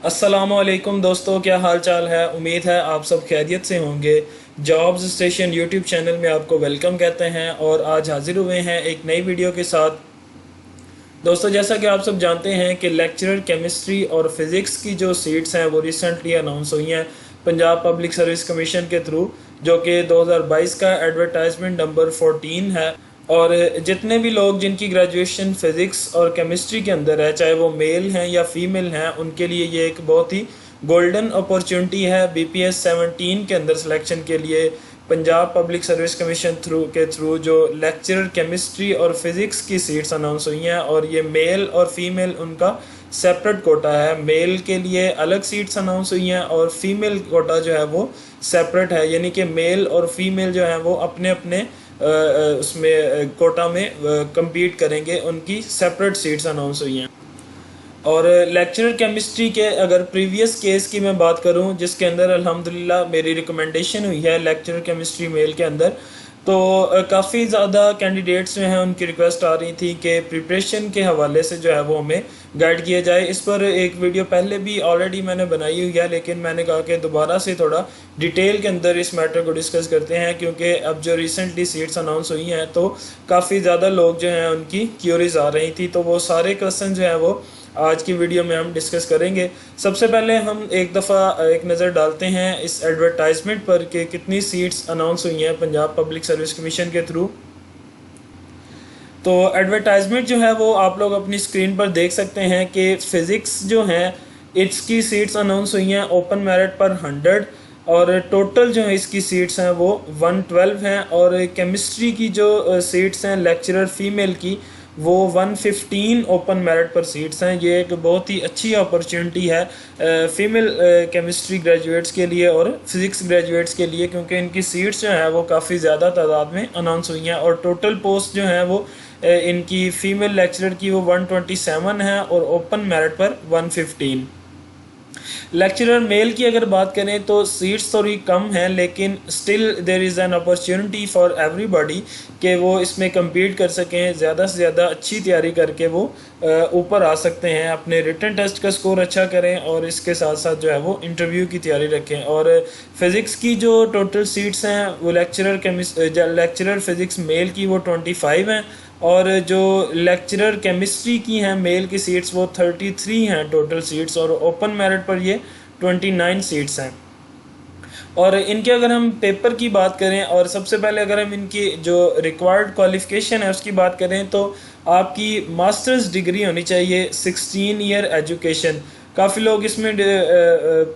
अस्सलामुअलैकुम दोस्तों, क्या हाल चाल है। उम्मीद है आप सब खैरियत से होंगे। जॉब्स स्टेशन यूट्यूब चैनल में आपको वेलकम कहते हैं और आज हाजिर हुए हैं एक नई वीडियो के साथ। दोस्तों, जैसा कि आप सब जानते हैं कि लेक्चरर केमिस्ट्री और फिज़िक्स की जो सीट्स हैं वो रिसेंटली अनाउंस हुई हैं पंजाब पब्लिक सर्विस कमीशन के थ्रू, जो कि 2022 का एडवर्टाइजमेंट नंबर 14 है। और जितने भी लोग जिनकी ग्रेजुएशन फिज़िक्स और केमिस्ट्री के अंदर है, चाहे वो मेल हैं या फीमेल हैं, उनके लिए ये एक बहुत ही गोल्डन अपॉर्चुनिटी है। BPS 17 के अंदर सिलेक्शन के लिए Punjab public service commission through जो लेक्चरर केमिस्ट्री और फिज़िक्स की सीट्स अनाउंस हुई हैं, और ये मेल और फीमेल उनका सेपरेट कोटा है। मेल के लिए अलग सीट्स अनाउंस हुई हैं और फीमेल कोटा जो है वो सेपरेट है, यानी कि मेल और फीमेल जो है वो अपने अपने उसमें कोटा में compete करेंगे। उनकी सेपरेट सीट्स अनाउंस हुई हैं। और लेक्चरर केमिस्ट्री के अगर प्रीवियस केस की मैं बात करूं, जिसके अंदर अल्हम्दुलिल्लाह मेरी रिकमेंडेशन हुई है लेक्चरर केमिस्ट्री मेल के अंदर, तो काफ़ी ज़्यादा कैंडिडेट्स जो हैं उनकी रिक्वेस्ट आ रही थी कि प्रिपरेशन के हवाले से जो है वो हमें गाइड किया जाए। इस पर एक वीडियो पहले भी ऑलरेडी मैंने बनाई हुई है, लेकिन मैंने कहा कि दोबारा से थोड़ा डिटेल के अंदर इस मैटर को डिस्कस करते हैं, क्योंकि अब जो रिसेंटली सीट्स अनाउंस हुई हैं तो काफ़ी ज़्यादा लोग जो हैं उनकी क्यूरीज आ रही थी, तो वो सारे क्वेश्चन जो हैं वो आज की वीडियो में हम डिस्कस करेंगे। सबसे पहले हम एक दफ़ा एक नज़र डालते हैं इस एडवर्टाइजमेंट पर कि कितनी सीट्स अनाउंस हुई हैं पंजाब पब्लिक सर्विस कमीशन के थ्रू। तो एडवर्टाइजमेंट जो है वो आप लोग अपनी स्क्रीन पर देख सकते हैं कि फ़िज़िक्स जो है इसकी सीट्स अनाउंस हुई हैं ओपन मेरिट पर 100, और टोटल जो है इसकी सीट्स हैं वो 112 हैं। और केमिस्ट्री की जो सीट्स हैं लेक्चरर फीमेल की, वो 115 ओपन मेरिट पर सीट्स हैं। ये एक बहुत ही अच्छी अपॉर्चुनिटी है फीमेल केमिस्ट्री ग्रेजुएट्स के लिए और फिज़िक्स ग्रेजुएट्स के लिए, क्योंकि इनकी सीट्स जो हैं वो काफ़ी ज़्यादा तादाद में अनाउंस हुई हैं। और टोटल पोस्ट जो हैं वो इनकी फ़ीमेल लेक्चरर की वो 127 है और ओपन मेरिट पर 115। लेक्चरर मेल की अगर बात करें तो सीट्स थोड़ी कम हैं, लेकिन still there is an opportunity for everybody कि वो इसमें compete कर सकें। ज़्यादा से ज़्यादा अच्छी तैयारी करके वो ऊपर आ सकते हैं, अपने रिटन टेस्ट का स्कोर अच्छा करें और इसके साथ साथ जो है वो इंटरव्यू की तैयारी रखें। और फिज़िक्स की जो टोटल सीट्स हैं वो लेक्चरर फिज़िक्स मेल की वो 25 हैं, और जो लेक्चरर केमिस्ट्री की हैं मेल की सीट्स वो 33 हैं टोटल सीट्स, और ओपन मेरिट पर ये 29 सीट्स हैं। और इनके अगर हम पेपर की बात करें, और सबसे पहले अगर हम इनकी जो रिक्वायर्ड क्वालिफ़िकेशन है उसकी बात करें, तो आपकी मास्टर्स डिग्री होनी चाहिए, 16 ईयर एजुकेशन। काफ़ी लोग इसमें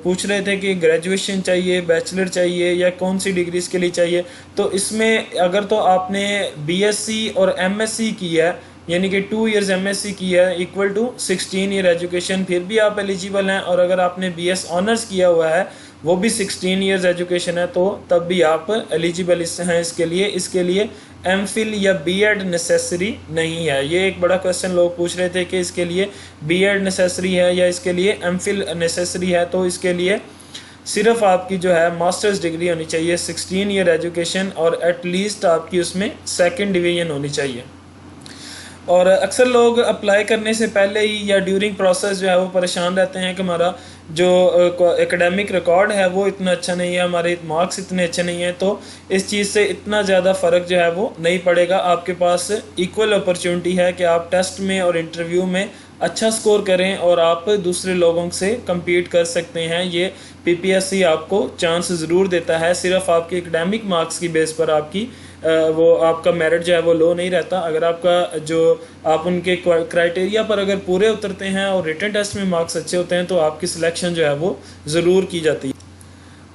पूछ रहे थे कि ग्रेजुएशन चाहिए, बैचलर चाहिए, या कौन सी डिग्री इसके लिए चाहिए। तो इसमें अगर तो आपने BSc और MSc की है, यानी कि 2 इयर्स MSc की है इक्वल टू 16 ईयर एजुकेशन, फिर भी आप एलिजिबल हैं। और अगर आपने BS ऑनर्स किया हुआ है, वो भी 16 इयर्स एजुकेशन है, तो तब भी आप एलिजिबल हैं इसके लिए MPhil या B.Ed नेसेसरी नहीं है। ये एक बड़ा क्वेश्चन लोग पूछ रहे थे कि इसके लिए B.Ed नेसेसरी है या इसके लिए MPhil नेसेसरी है। तो इसके लिए सिर्फ आपकी जो है मास्टर्स डिग्री होनी चाहिए, 16 ईयर एजुकेशन, और एटलीस्ट आपकी उसमें 2nd डिवीजन होनी चाहिए। और अक्सर लोग अप्लाई करने से पहले ही या ड्यूरिंग प्रोसेस जो है वो परेशान रहते हैं कि हमारा जो एकेडमिक रिकॉर्ड है वो इतना अच्छा नहीं है, हमारे मार्क्स इतने अच्छे नहीं हैं। तो इस चीज़ से इतना ज़्यादा फ़र्क जो है वो नहीं पड़ेगा। आपके पास इक्वल अपॉर्चुनिटी है कि आप टेस्ट में और इंटरव्यू में अच्छा स्कोर करें और आप दूसरे लोगों से compete कर सकते हैं। ये PPSC आपको चांस ज़रूर देता है। सिर्फ आपके एकेडमिक मार्क्स की बेस पर आपकी वो आपका मेरिट जो है वो लो नहीं रहता। अगर आपका जो आप उनके क्राइटेरिया पर अगर पूरे उतरते हैं और रिटन टेस्ट में मार्क्स अच्छे होते हैं, तो आपकी सिलेक्शन जो है वो ज़रूर की जाती है।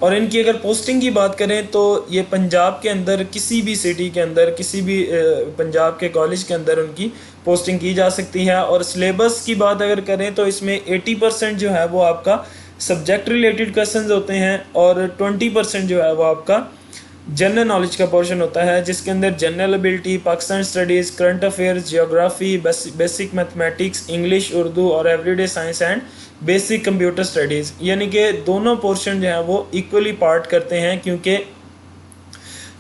और इनकी अगर पोस्टिंग की बात करें तो ये पंजाब के अंदर किसी भी सिटी के अंदर, किसी भी पंजाब के कॉलेज के अंदर उनकी पोस्टिंग की जा सकती है। और सिलेबस की बात अगर करें तो इसमें 80% जो है वो आपका सब्जेक्ट रिलेटेड क्वेश्चंस होते हैं, और 20% जो है वो आपका जनरल नॉलेज का पोर्शन होता है, जिसके अंदर general ability, Pakistan studies, current affairs, geography, basic mathematics, English, Urdu और everyday science and basic computer studies, यानी कि दोनों पोर्शन जो है वो इक्वली पार्ट करते हैं। क्योंकि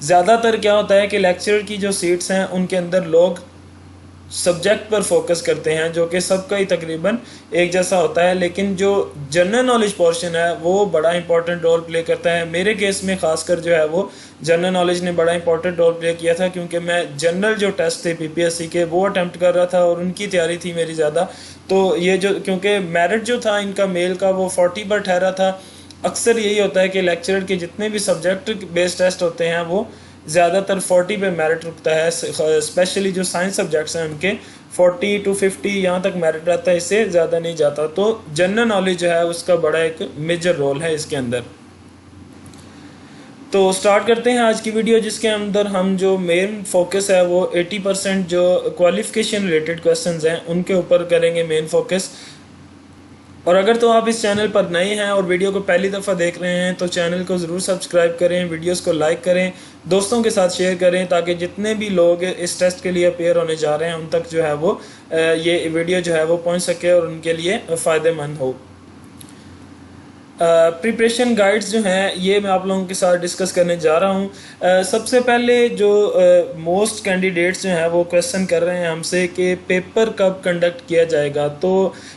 ज़्यादातर क्या होता है कि लेक्चरर की जो सीट्स हैं उनके अंदर लोग सब्जेक्ट पर फोकस करते हैं, जो कि सबका ही तकरीबन एक जैसा होता है, लेकिन जो जनरल नॉलेज पोर्शन है वो बड़ा इंपॉर्टेंट रोल प्ले करता है। मेरे केस में खासकर जो है वो जनरल नॉलेज ने बड़ा इंपॉर्टेंट रोल प्ले किया था, क्योंकि मैं जनरल जो टेस्ट थे पीपीएससी के वो अटैम्प्ट कर रहा था और उनकी तैयारी थी मेरी ज़्यादा। तो ये जो, क्योंकि मेरिट जो था इनका मेल का वो 40 पर ठहरा था। अक्सर यही होता है कि लेक्चरर के जितने भी सब्जेक्ट बेस्ड टेस्ट होते हैं वो ज़्यादातर 40 पे मेरिट रुकता है, स्पेशली जो साइंस सब्जेक्ट्स हैं उनके 40 to 50 यहाँ तक मेरिट रहता है, इससे ज़्यादा नहीं जाता। तो जनरल नॉलेज जो है उसका बड़ा एक मेजर रोल है इसके अंदर। तो स्टार्ट करते हैं आज की वीडियो, जिसके अंदर हम जो मेन फोकस है वो 80% जो क्वालिफिकेशन रिलेटेड क्वेश्चंस हैं उनके ऊपर करेंगे मेन फोकस। और अगर तो आप इस चैनल पर नए हैं और वीडियो को पहली दफ़ा देख रहे हैं तो चैनल को ज़रूर सब्सक्राइब करें, वीडियोस को लाइक करें, दोस्तों के साथ शेयर करें, ताकि जितने भी लोग इस टेस्ट के लिए अपेयर होने जा रहे हैं उन तक जो है वो ये वीडियो जो है वो पहुंच सके और उनके लिए फ़ायदेमंद हो। प्रिपरेशन गाइड्स जो हैं ये मैं आप लोगों के साथ डिस्कस करने जा रहा हूँ। सबसे पहले जो मोस्ट कैंडिडेट्स जो हैं वो क्वेश्चन कर रहे हैं हमसे कि पेपर कब कंडक्ट किया जाएगा। तो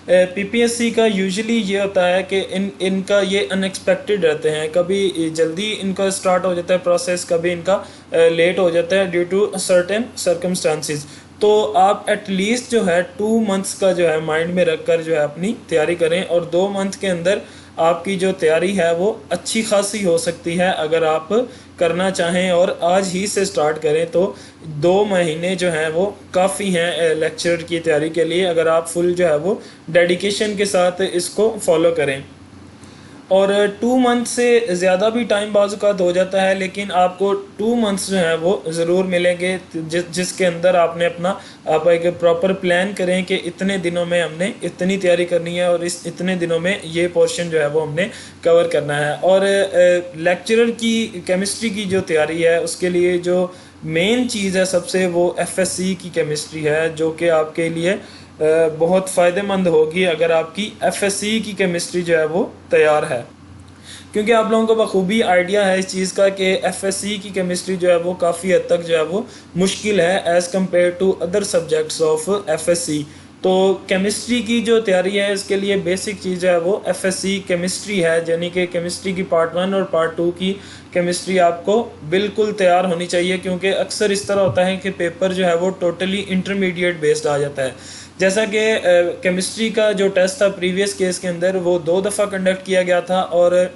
पीपीएससी का यूजुअली ये होता है कि इनका ये अनएक्सपेक्टेड रहते हैं, कभी जल्दी इनका स्टार्ट हो जाता है प्रोसेस, कभी इनका लेट हो जाता है ड्यू टू सर्टेन सर्कमस्टांसिस। तो आप एटलीस्ट जो है 2 मंथ्स का जो है माइंड में रखकर जो है अपनी तैयारी करें, और 2 मंथ के अंदर आपकी जो तैयारी है वो अच्छी खासी हो सकती है अगर आप करना चाहें और आज ही से स्टार्ट करें। तो 2 महीने जो हैं वो काफ़ी हैं लेक्चर की तैयारी के लिए, अगर आप फुल जो है वो डेडिकेशन के साथ इसको फॉलो करें। और 2 मंथ से ज़्यादा भी टाइम बाज़ हो जाता है, लेकिन आपको 2 मंथ्स जो हैं वो ज़रूर मिलेंगे जिसके अंदर आपने अपना आप एक प्रॉपर प्लान करें कि इतने दिनों में हमने इतनी तैयारी करनी है और इस इतने दिनों में ये पोर्शन जो है वो हमने कवर करना है। और लेक्चरर की केमिस्ट्री की जो तैयारी है उसके लिए जो मेन चीज़ है सबसे, वो एफएससी की केमिस्ट्री है, जो कि आपके लिए बहुत फ़ायदेमंद होगी अगर आपकी एफएससी की केमिस्ट्री जो है वो तैयार है। क्योंकि आप लोगों को बखूबी आइडिया है इस चीज़ का कि एफएससी की केमिस्ट्री जो है वो काफ़ी हद तक जो है वो मुश्किल है as compare to other subjects of FSC. तो केमिस्ट्री की जो तैयारी है इसके लिए बेसिक चीज़ जो है वो एफएससी केमिस्ट्री है, यानी कि केमिस्ट्री की पार्ट 1 और पार्ट 2 की केमिस्ट्री आपको बिल्कुल तैयार होनी चाहिए। क्योंकि अक्सर इस तरह होता है कि पेपर जो है वो टोटली इंटरमीडिएट बेस्ड आ जाता है। जैसा कि केमिस्ट्री का जो टेस्ट था प्रीवियस केस के अंदर वो 2 दफ़ा कंडक्ट किया गया था, और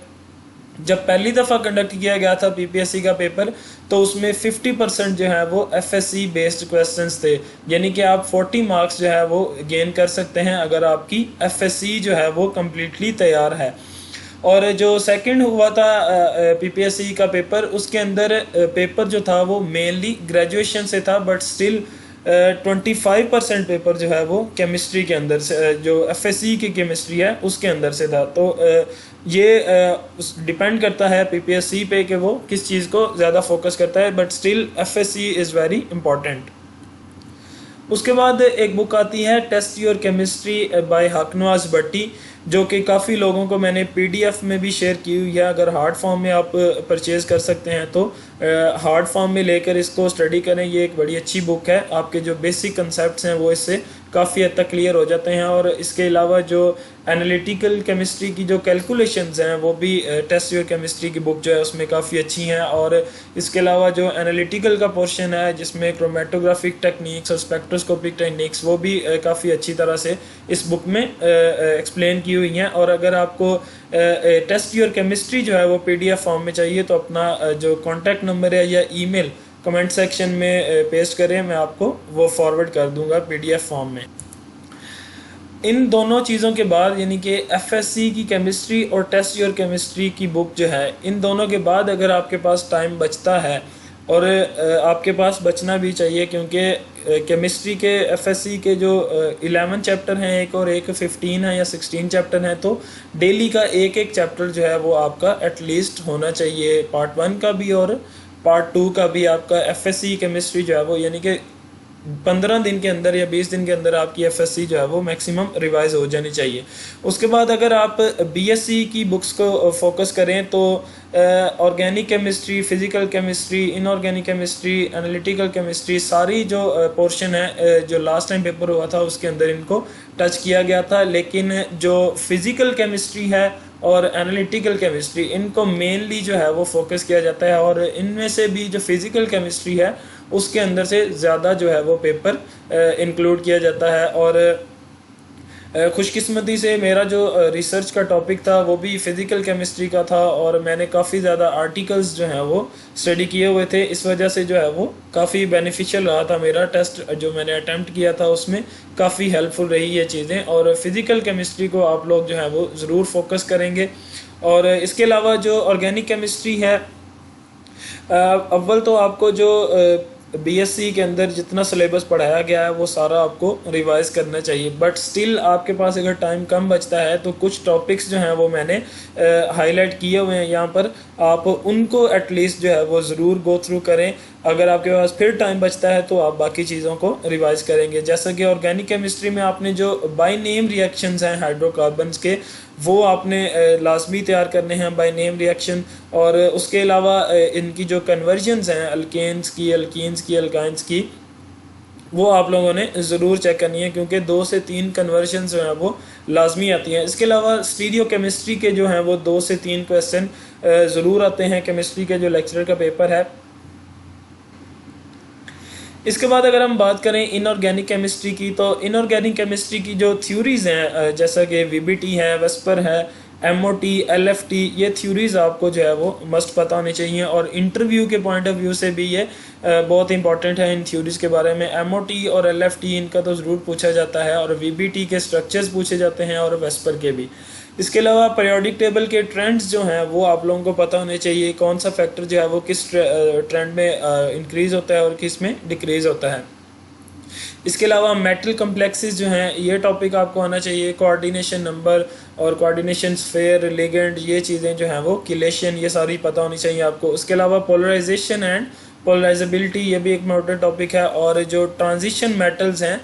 जब पहली दफ़ा कंडक्ट किया गया था पीपीएससी का पेपर तो उसमें 50% जो है वो एफएससी बेस्ड क्वेश्चंस थे, यानी कि आप 40 मार्क्स जो है वो गेन कर सकते हैं अगर आपकी एफएससी जो है वो कम्प्लीटली तैयार है। और जो सेकंड हुआ था पीपीएससी का पेपर, उसके अंदर पेपर जो था वो मेनली ग्रेजुएशन से था, बट स्टिल 25% पेपर जो है वो केमिस्ट्री के अंदर से, जो एफएससी की केमिस्ट्री है उसके अंदर से था। तो ये डिपेंड करता है पीपीएससी पे कि वो किस चीज़ को ज़्यादा फोकस करता है, but still FSc is very important. उसके बाद एक बुक आती है टेस्ट योर केमिस्ट्री बाय हकनवाज भट्टी, जो कि काफ़ी लोगों को मैंने पीडीएफ में भी शेयर की हुई है। अगर हार्ड फॉर्म में आप परचेज़ कर सकते हैं तो हार्ड फॉर्म में लेकर इसको स्टडी करें, ये एक बड़ी अच्छी बुक है। आपके जो बेसिक कंसेप्ट्स हैं वो इससे काफ़ी हद तक क्लियर हो जाते हैं। और इसके अलावा जो एनालिटिकल केमिस्ट्री की जो कैलकुलेशंस हैं वो भी टेस्ट योर केमिस्ट्री की बुक जो है उसमें काफ़ी अच्छी हैं। और इसके अलावा जो एनालिटिकल का पोर्शन है जिसमें क्रोमेटोग्राफिक टेक्निक्स और स्पेक्ट्रोस्कोपिक टेक्निक्स, वो भी काफ़ी अच्छी तरह से इस बुक में एक्सप्लेन की हुई हैं। और अगर आपको टेस्ट योर केमिस्ट्री जो है वो पीडीएफ फॉर्म में चाहिए तो अपना जो कॉन्टैक्ट नंबर है या ईमेल कमेंट सेक्शन में पेस्ट करें, मैं आपको वो फॉरवर्ड कर दूंगा पीडीएफ फॉर्म में। इन दोनों चीज़ों के बाद, यानी कि एफएससी की केमिस्ट्री और टेस्ट योर केमिस्ट्री की बुक जो है, इन दोनों के बाद अगर आपके पास टाइम बचता है, और आपके पास बचना भी चाहिए, क्योंकि केमिस्ट्री के एफएससी के जो 11 चैप्टर हैं एक, और एक 15 है या 16 चैप्टर हैं, तो डेली का एक एक चैप्टर जो है वो आपका एटलीस्ट होना चाहिए, पार्ट 1 का भी और पार्ट 2 का भी। आपका एफएससी केमिस्ट्री जो है वो, यानी कि 15 दिन के अंदर या 20 दिन के अंदर आपकी एफएससी जो है वो मैक्सिमम रिवाइज हो जानी चाहिए। उसके बाद अगर आप बीएससी की बुक्स को फोकस करें तो organic chemistry, physical chemistry, inorganic chemistry, analytical chemistry, सारी जो पोर्शन है जो लास्ट टाइम पेपर हुआ था उसके अंदर इनको टच किया गया था। लेकिन जो फिजिकल केमिस्ट्री है और एनालिटिकल केमिस्ट्री, इनको मेनली जो है वो फोकस किया जाता है, और इनमें से भी जो फिजिकल केमिस्ट्री है उसके अंदर से ज़्यादा जो है वो पेपर इंक्लूड किया जाता है। और खुशकिस्मती से मेरा जो रिसर्च का टॉपिक था वो भी फ़िज़िकल केमिस्ट्री का था, और मैंने काफ़ी ज़्यादा आर्टिकल्स जो हैं वो स्टडी किए हुए थे। इस वजह से जो है वो काफ़ी बेनिफिशियल रहा था। मेरा टेस्ट जो मैंने अटैम्प्ट किया था उसमें काफ़ी हेल्पफुल रही ये चीज़ें, और फ़िज़िकल केमिस्ट्री को आप लोग जो है वो ज़रूर फोकस करेंगे। और इसके अलावा जो ऑर्गेनिक केमिस्ट्री है, अव्वल तो आपको जो बीएससी के अंदर जितना सिलेबस पढ़ाया गया है वो सारा आपको रिवाइज करना चाहिए, बट स्टिल आपके पास अगर टाइम कम बचता है तो कुछ टॉपिक्स जो हैं वो मैंने हाईलाइट किए हुए हैं यहाँ पर, आप उनको एटलीस्ट जो है वो ज़रूर गो थ्रू करें। अगर आपके पास फिर टाइम बचता है तो आप बाकी चीज़ों को रिवाइज करेंगे। जैसा कि ऑर्गेनिक केमिस्ट्री में आपने जो बाय नेम रिएक्शंस हैं हाइड्रोकार्बन्स के, वो आपने लाजमी तैयार करने हैं बाय नेम रिएक्शन। और उसके अलावा इनकी जो कन्वर्जन्स हैं अल्केन्स की, अल्कीन्स की, अल्काइंस की, वो आप लोगों ने ज़रूर चेक करनी है, क्योंकि 2 से 3 कन्वर्जन जो हैं वो लाजमी आती हैं। इसके अलावा स्टीरियो केमिस्ट्री के जो हैं वो 2 से 3 क्वेश्चन ज़रूर आते हैं केमिस्ट्री के जो लेक्चर का पेपर है। इसके बाद अगर हम बात करें इनऑर्गेनिक केमिस्ट्री की, तो इनऑर्गेनिक केमिस्ट्री की जो थ्योरीज हैं जैसा कि वीबीटी है, वेस्पर है, एमओटी, एलएफटी, ये थ्योरीज आपको जो है वो मस्ट पता होनी चाहिए। और इंटरव्यू के पॉइंट ऑफ व्यू से भी ये बहुत इंपॉर्टेंट है इन थ्योरीज के बारे में। एमओटी और एलएफटी इनका तो ज़रूर पूछा जाता है, और वीबीटी के स्ट्रक्चर्स पूछे जाते हैं, और वेस्पर के भी। इसके अलावा पीरियोडिक टेबल के ट्रेंड्स जो हैं वो आप लोगों को पता होने चाहिए, कौन सा फैक्टर जो है वो किस ट्रेंड में इंक्रीज़ होता है और किस में डिक्रीज़ होता है। इसके अलावा मेटल कम्प्लेक्सेस जो हैं ये टॉपिक आपको आना चाहिए, कोऑर्डिनेशन नंबर और कोऑर्डिनेशन स्फेयर, लिगेंड, ये चीज़ें जो हैं वो किलेशन, ये सारी पता होनी चाहिए आपको। उसके अलावा पोलराइजेशन एंड पोलराइजेबिलिटी, ये भी एक इम्पोर्टेंट टॉपिक है। और जो ट्रांजिशन मेटल्स हैं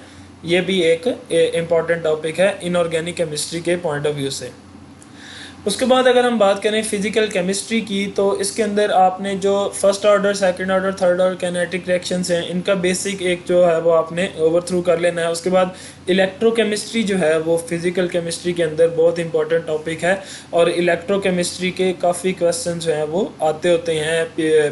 ये भी एक इम्पॉर्टेंट टॉपिक है इनऑर्गेनिक केमिस्ट्री के पॉइंट ऑफ व्यू से। उसके बाद अगर हम बात करें फिजिकल केमिस्ट्री की, तो इसके अंदर आपने जो first order, second order, third order kinetic reactions हैं इनका बेसिक एक जो है वो आपने ओवर थ्रू कर लेना है। उसके बाद इलेक्ट्रोकेमिस्ट्री जो है वो फिजिकल केमिस्ट्री के अंदर बहुत इंपॉर्टेंट टॉपिक है, और इलेक्ट्रोकेमिस्ट्री के काफ़ी क्वेश्चन जो हैं वो आते होते हैं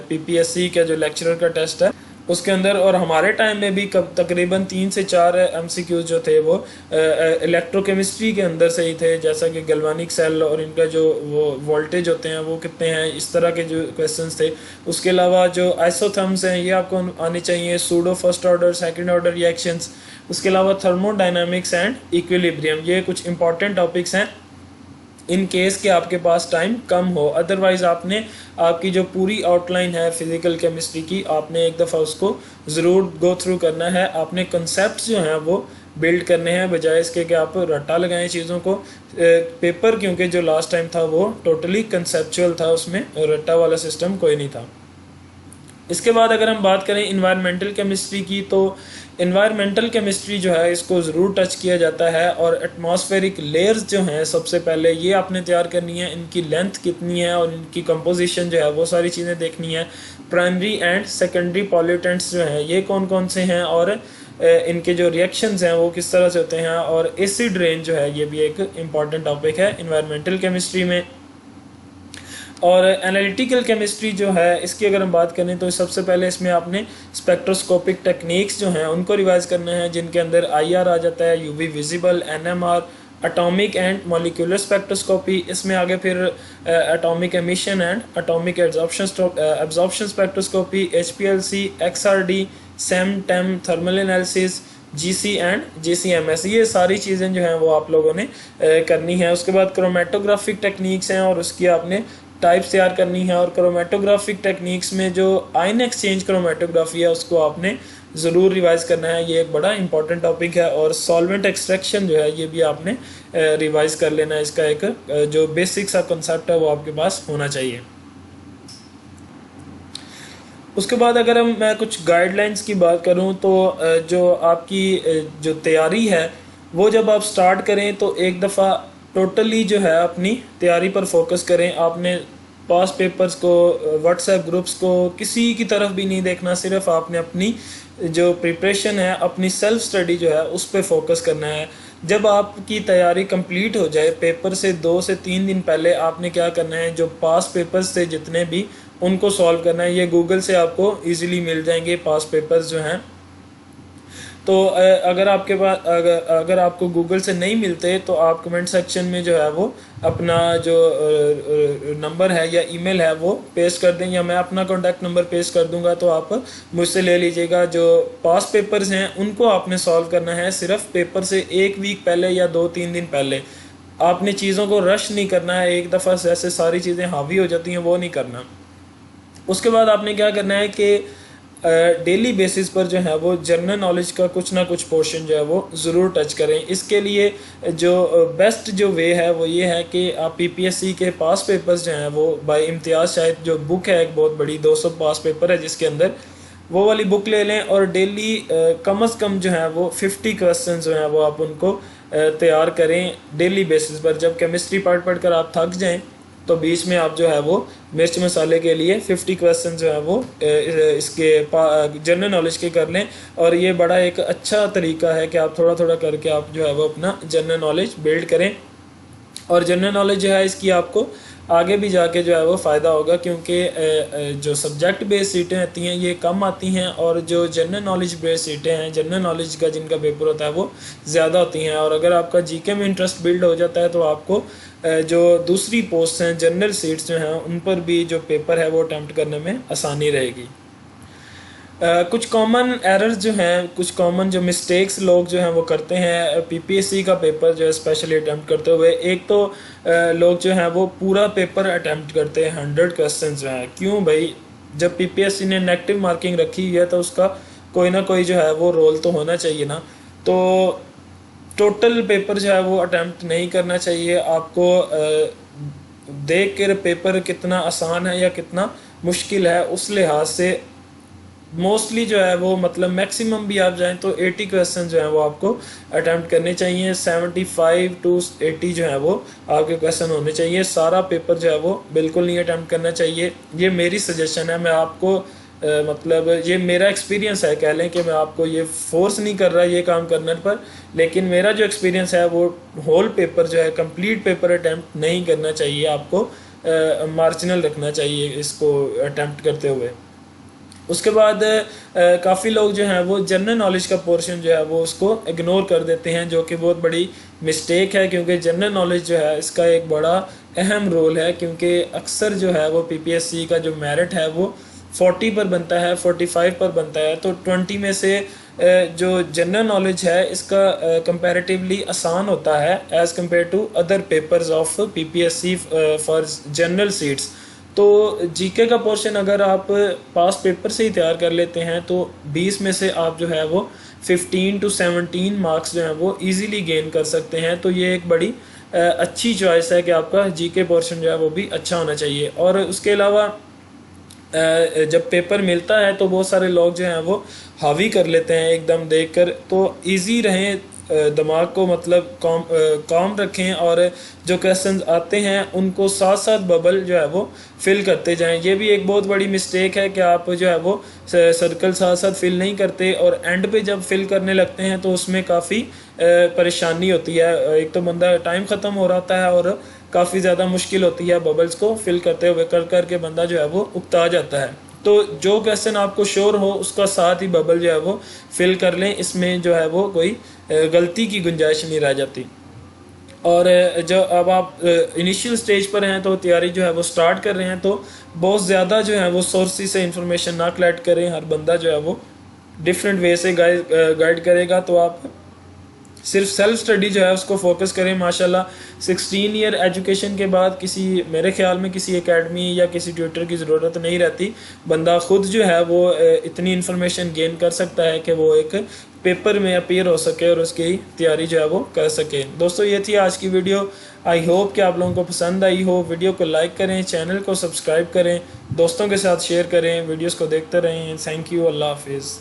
पीपीएससी का जो लेक्चरर का टेस्ट है उसके अंदर। और हमारे टाइम में भी तकरीबन 3 से 4 एमसीक्यूज जो थे वो इलेक्ट्रोकेमिस्ट्री के अंदर से ही थे, जैसा कि गैल्वानिक सेल और इनका जो वो वोल्टेज होते हैं वो कितने हैं, इस तरह के जो क्वेश्चंस थे। उसके अलावा जो आइसोथर्म्स हैं ये आपको आने चाहिए, pseudo first order, second order reactions. उसके अलावा थर्मोडायनामिक्स एंड इक्विलिब्रियम, ये कुछ इंपॉर्टेंट टॉपिक्स हैं इन केस के आपके पास टाइम कम हो। अदरवाइज़ आपने आपकी जो पूरी आउटलाइन है फिजिकल केमिस्ट्री की, आपने एक दफ़ा उसको ज़रूर गो थ्रू करना है। आपने कंसेप्ट जो हैं वो बिल्ड करने हैं, बजाय इसके कि आप रट्टा लगाएं चीज़ों को। पेपर क्योंकि जो लास्ट टाइम था वो टोटली कंसेप्चुअल था, उसमें रट्टा वाला सिस्टम कोई नहीं था। इसके बाद अगर हम बात करें इन्वायरमेंटल केमिस्ट्री की, तो इन्वायरमेंटल केमिस्ट्री जो है इसको ज़रूर टच किया जाता है। और एटमॉस्फेरिक लेयर्स जो हैं सबसे पहले ये आपने तैयार करनी है, इनकी लेंथ कितनी है और इनकी कंपोजिशन जो है वो सारी चीज़ें देखनी है। प्राइमरी एंड सेकेंडरी पॉल्यूटेंट्स जो हैं ये कौन कौन से हैं, और इनके जो रिएक्शंस हैं वो किस तरह से होते हैं। और एसिड रेन जो है ये भी एक इम्पॉर्टेंट टॉपिक है इन्वायरमेंटल केमिस्ट्री में। और एनालिटिकल केमिस्ट्री जो है इसकी अगर हम बात करें तो सबसे पहले इसमें आपने स्पेक्ट्रोस्कोपिक टेक्निक्स जो हैं उनको रिवाइज करना है, जिनके अंदर आईआर आ जाता है, UV visible, NMR, atomic and molecular spectroscopy. इसमें आगे फिर atomic emission and atomic absorption spectroscopy, HPLC, XRD, SEM TEM, thermal analysis, GC and GCMS, ये सारी चीज़ें जो हैं वो आप लोगों ने करनी है। उसके बाद क्रोमेटोग्राफिक टेक्निक्स हैं और उसकी आपने टाइप्स तैयार करनी है। और क्रोमेटोग्राफिक टेक्निक्स में जो आयन एक्सचेंज क्रोमेटोग्राफी है उसको आपने ज़रूर रिवाइज करना है, ये एक बड़ा इंपॉर्टेंट टॉपिक है। और सॉल्वेंट एक्सट्रैक्शन जो है ये भी आपने रिवाइज कर लेना है, इसका एक जो बेसिक सा कंसेप्ट है वो आपके पास होना चाहिए। उसके बाद अगर मैं कुछ गाइडलाइंस की बात करूं तो जो आपकी जो तैयारी है वो जब आप स्टार्ट करें तो एक दफ़ा टोटली जो है अपनी तैयारी पर फोकस करें। आपने पास पेपर्स को, व्हाट्सएप ग्रुप्स को, किसी की तरफ भी नहीं देखना। सिर्फ आपने अपनी जो प्रिपरेशन है, अपनी सेल्फ स्टडी जो है उस पर फोकस करना है। जब आपकी तैयारी कंप्लीट हो जाए, पेपर से 2 से 3 दिन पहले आपने क्या करना है, जो पास पेपर्स थे जितने भी, उनको सॉल्व करना है। ये गूगल से आपको इजीली मिल जाएंगे पास पेपर्स जो हैं। तो अगर आपके पास अगर आपको गूगल से नहीं मिलते तो आप कमेंट सेक्शन में जो है वो अपना जो नंबर है या ईमेल है वो पेस्ट कर दें, या मैं अपना कॉन्टैक्ट नंबर पेस्ट कर दूंगा, तो आप मुझसे ले लीजिएगा। जो पास पेपर्स हैं उनको आपने सॉल्व करना है सिर्फ पेपर से 1 वीक पहले या 2-3 दिन पहले। आपने चीज़ों को रश नहीं करना है, एक दफ़ा से ऐसे सारी चीज़ें हावी हो जाती हैं, वो नहीं करना। उसके बाद आपने क्या करना है कि डेली बेसिस पर जो है वो जनरल नॉलेज का कुछ ना कुछ पोर्शन जो है वो ज़रूर टच करें। इसके लिए जो बेस्ट जो वे है वो ये है कि आप पीपीएससी के पास पेपर्स जो हैं वो बाय इम्तियाज़ शाहिद जो बुक है एक बहुत बड़ी 200 पास पेपर है जिसके अंदर, वो वाली बुक ले लें और डेली कम से कम जो है वो 50 क्वेश्चन जो हैं वो आप उनको तैयार करें डेली बेसिस पर। जब केमिस्ट्री पढ़ कर आप थक जाएं तो बीच में आप जो है वो मिर्च मसाले के लिए 50 क्वेश्चन जो है वो इसके जनरल नॉलेज के कर लें। और ये बड़ा एक अच्छा तरीका है कि आप थोड़ा थोड़ा करके आप जो है वो अपना जनरल नॉलेज बिल्ड करें। और जनरल नॉलेज जो है इसकी आपको आगे भी जाके जो है वो फ़ायदा होगा, क्योंकि जो सब्जेक्ट बेस्ड सीटें आती हैं ये कम आती हैं, और जो जनरल नॉलेज बेस्ड सीटें हैं, जनरल नॉलेज का जिनका पेपर होता है वो ज़्यादा होती हैं। और अगर आपका जीके में इंटरेस्ट बिल्ड हो जाता है तो आपको जो दूसरी पोस्ट हैं, जनरल सीट्स जो हैं, उन पर भी जो पेपर है वो अटैम्प्ट करने में आसानी रहेगी। कुछ कॉमन एरर्स जो हैं, कुछ कॉमन जो मिस्टेक्स लोग जो हैं वो करते हैं पीपीएससी का पेपर जो है स्पेशली अटैम्प्ट करते हुए। एक तो लोग जो हैं वो पूरा पेपर अटैम्प्ट करते हैं, 100 क्वेश्चन जो हैं। क्यों भाई, जब पीपीएससी ने नेगेटिव मार्किंग रखी हुई है तो उसका कोई ना कोई जो है वो रोल तो होना चाहिए ना। तो टोटल पेपर जो है वो अटैम्प्ट नहीं करना चाहिए। आपको देख कर पेपर कितना आसान है या कितना मुश्किल है उस लिहाज से मोस्टली जो है वो, मतलब मैक्सिमम भी आप जाएं तो 80 क्वेश्चन जो है वो आपको अटैम्प्ट करने चाहिए। 75 to 80 जो है वो आपके क्वेश्चन होने चाहिए। सारा पेपर जो है वो बिल्कुल नहीं अटैम्प्ट करना चाहिए। ये मेरी सजेशन है, मैं आपको मतलब ये मेरा एक्सपीरियंस है, कह लें कि मैं आपको ये फोर्स नहीं कर रहा ये काम करने पर, लेकिन मेरा जो एक्सपीरियंस है वो होल पेपर जो है, कंप्लीट पेपर अटैम्प्ट नहीं करना चाहिए। आपको मार्जिनल रखना चाहिए इसको अटैम्प्ट करते हुए। उसके बाद काफ़ी लोग जो हैं वो जनरल नॉलेज का पोर्शन जो है वो उसको इग्नोर कर देते हैं, जो कि बहुत बड़ी मिस्टेक है, क्योंकि जनरल नॉलेज जो है इसका एक बड़ा अहम रोल है। क्योंकि अक्सर जो है वो पीपीएससी का जो मेरिट है वो 40 पर बनता है, 45 पर बनता है। तो 20 में से जो जनरल नॉलेज है इसका कंपैरेटिवली आसान होता है as compare to other papers of PPSC for general seats. तो जीके का पोर्शन अगर आप पास पेपर से ही तैयार कर लेते हैं तो 20 में से आप जो है वो 15 to 17 मार्क्स जो हैं वो इजीली गेन कर सकते हैं। तो ये एक बड़ी अच्छी चॉइस है कि आपका जीके पोर्शन जो है वो भी अच्छा होना चाहिए। और उसके अलावा जब पेपर मिलता है तो बहुत सारे लोग जो हैं वो हावी कर लेते हैं एकदम देखकर। तो इजी रहें, दिमाग को मतलब काम रखें, और जो क्वेश्चंस आते हैं उनको साथ साथ बबल जो है वो फिल करते जाएं। ये भी एक बहुत बड़ी मिस्टेक है कि आप जो है वो सर्कल साथ साथ फिल नहीं करते, और एंड पे जब फिल करने लगते हैं तो उसमें काफ़ी परेशानी होती है। एक तो बंदा टाइम ख़त्म हो रहा होता है और काफ़ी ज़्यादा मुश्किल होती है बबल्स को फिल करते हुए, कर के बंदा जो है वो उकता जाता है। तो जो क्वेश्चन आपको श्योर हो उसका साथ ही बबल जो है वो फिल कर लें, इसमें जो है वो कोई गलती की गुंजाइश नहीं रह जाती। और जब अब आप इनिशियल स्टेज पर हैं तो तैयारी जो है वो स्टार्ट कर रहे हैं, तो बहुत ज़्यादा जो है वो सोर्सेज से इंफॉर्मेशन ना कलेक्ट करें। हर बंदा जो है वो डिफरेंट वे से गाइड करेगा, तो आप सिर्फ सेल्फ स्टडी जो है उसको फोकस करें। माशाल्लाह 16 ईयर एजुकेशन के बाद मेरे ख्याल में किसी एकेडमी या किसी ट्यूटर की ज़रूरत नहीं रहती। बंदा खुद जो है वो इतनी इन्फॉर्मेशन गेन कर सकता है कि वो एक पेपर में अपीयर हो सके और उसकी तैयारी जो है वो कर सके। दोस्तों ये थी आज की वीडियो। आई होप कि आप लोगों को पसंद आई हो। वीडियो को लाइक करें, चैनल को सब्सक्राइब करें, दोस्तों के साथ शेयर करें, वीडियोज़ को देखते रहें। थैंक यू, अल्लाह हाफिज़।